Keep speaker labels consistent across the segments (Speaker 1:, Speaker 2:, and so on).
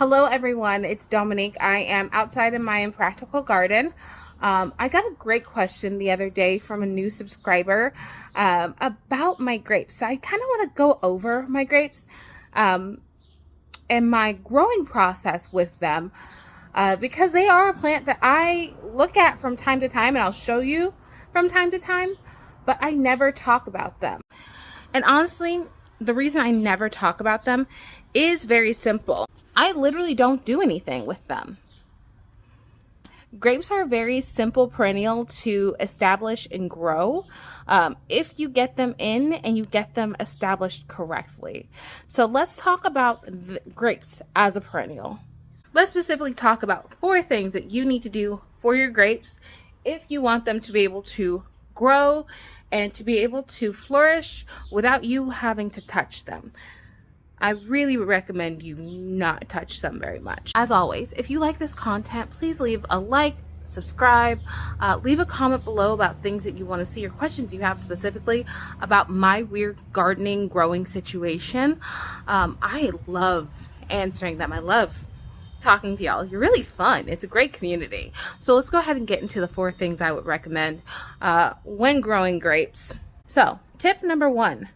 Speaker 1: Hello everyone, it's Dominique. I am outside in my impractical garden. I got a great question the other day from a new subscriber about my grapes. So I kind of want to go over my grapes and my growing process with them because they are a plant that I look at from time to time, and I'll show you from time to time, but I never talk about them. And honestly, the reason I never talk about them is very simple. I literally don't do anything with them. Grapes are a very simple perennial to establish and grow if you get them in and you get them established correctly. So let's talk about the grapes as a perennial. Let's specifically talk about 4 things that you need to do for your grapes if you want them to be able to grow and to be able to flourish without you having to touch them. I really would recommend you not touch them very much. As always, if you like this content, please leave a like, subscribe, leave a comment below about things that you want to see or questions you have specifically about my weird gardening growing situation. I love answering them. I love talking to y'all. You're really fun. It's a great community. So let's go ahead and get into the 4 things I would recommend when growing grapes. So tip number 1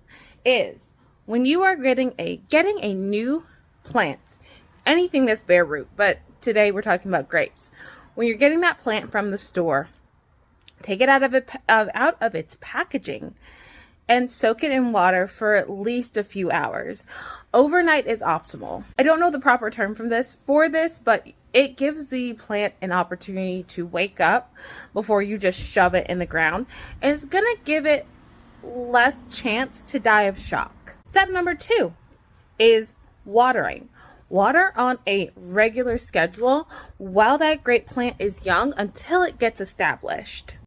Speaker 1: is when you are getting a new plant, anything that's bare root, but today we're talking about grapes. When you're getting that plant from the store, take it out of its packaging and soak it in water for at least a few hours. Overnight is optimal. I don't know the proper term for this, but it gives the plant an opportunity to wake up before you just shove it in the ground. And it's gonna give it less chance to die of shock. Step number 2 is watering. Water on a regular schedule while that grape plant is young until it gets established.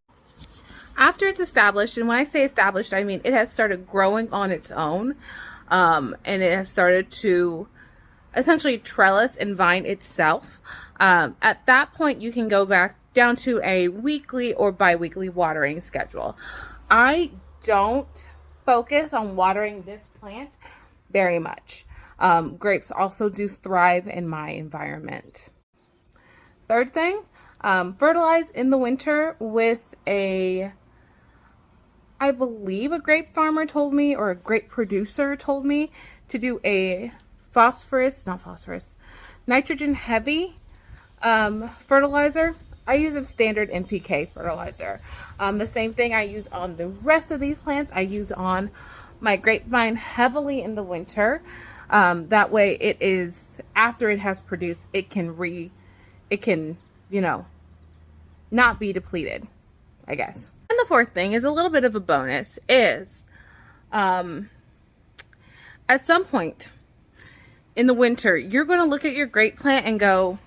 Speaker 1: After it's established, and when I say established, I mean it has started growing on its own, and it has started to essentially trellis and vine itself. At that point, you can go back down to a weekly or bi-weekly watering schedule. I don't focus on watering this plant very much. Grapes also do thrive in my environment. Third thing, fertilize in the winter with I believe a grape farmer told me, or a grape producer told me, to do a nitrogen heavy fertilizer. I use a standard NPK fertilizer. The same thing I use on the rest of these plants, I use on my grapevine heavily in the winter. That way it is, after it has produced, it can, not be depleted, I guess. And the 4th thing is a little bit of a bonus is, at some point in the winter, you're going to look at your grape plant and go,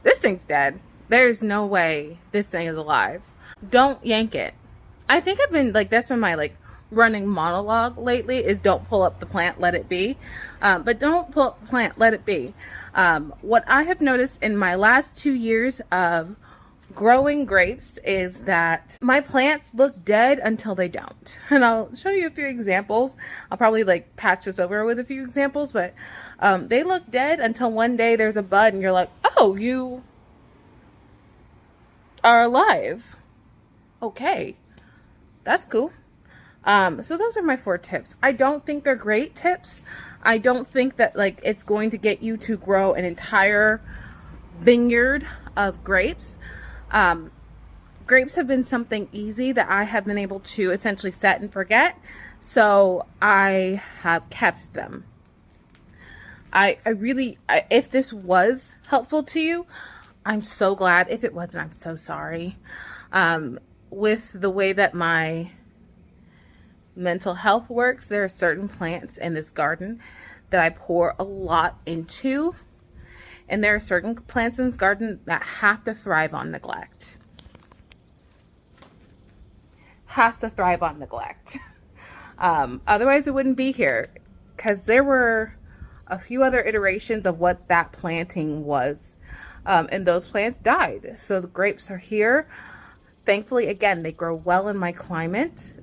Speaker 1: this thing's dead. There's no way this thing is alive. Don't yank it. I think I've been that's been my running monologue lately is don't pull up the plant, let it be. But don't pull up the plant, let it be. What I have noticed in my last 2 years of growing grapes is that my plants look dead until they don't. And I'll show you a few examples. I'll probably patch this over with a few examples, but they look dead until one day there's a bud and you're like, oh, you are alive. Okay, that's cool. So those are my 4 tips. I don't think they're great tips. I don't think that it's going to get you to grow an entire vineyard of grapes. Grapes have been something easy that I have been able to essentially set and forget. So I have kept them. I really, if this was helpful to you, I'm so glad. If it wasn't, I'm so sorry. With the way that my mental health works, there are certain plants in this garden that I pour a lot into, and there are certain plants in this garden that have to thrive on neglect. Otherwise it wouldn't be here, because there were a few other iterations of what that planting was, and those plants died. So the grapes are here. Thankfully, again, they grow well in my climate.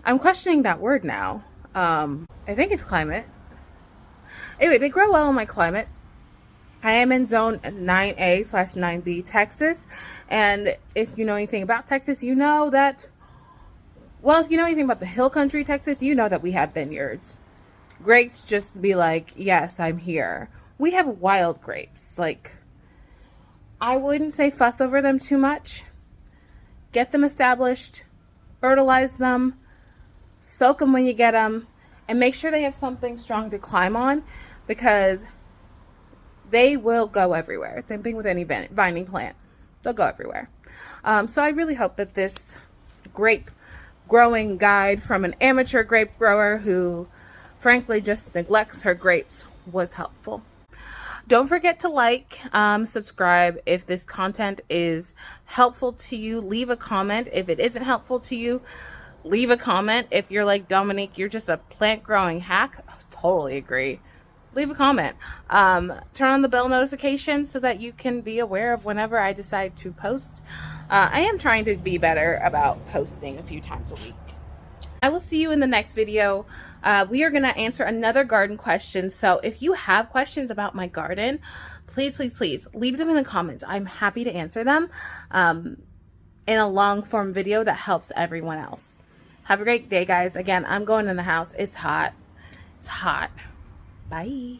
Speaker 1: I'm questioning that word now. I think it's climate. Anyway, they grow well in my climate. I am in zone 9A/9B Texas. And if you know anything about Texas, you know that, well, if you know anything about the hill country Texas, you know that we have vineyards. Grapes just be like, yes, I'm here. We have wild grapes. Like, I wouldn't say fuss over them too much. Get them established, fertilize them, soak them when you get them, and make sure they have something strong to climb on, because they will go everywhere. Same thing with any vining plant. They'll go everywhere. So I really hope that this grape growing guide from an amateur grape grower who frankly just neglects her grapes was helpful. Don't forget to like, subscribe if this content is helpful to you. Leave a comment if it isn't helpful to you. Leave a comment if you're like, Dominique, you're just a plant growing hack. I totally agree. Leave a comment. Turn on the bell notification so that you can be aware of whenever I decide to post. I am trying to be better about posting a few times a week. I will see you in the next video. We are going to answer another garden question. So if you have questions about my garden, please leave them in the comments. I'm happy to answer them in a long form video that helps everyone else. Have a great day, guys. Again, I'm going in the house. It's hot. It's hot. Bye.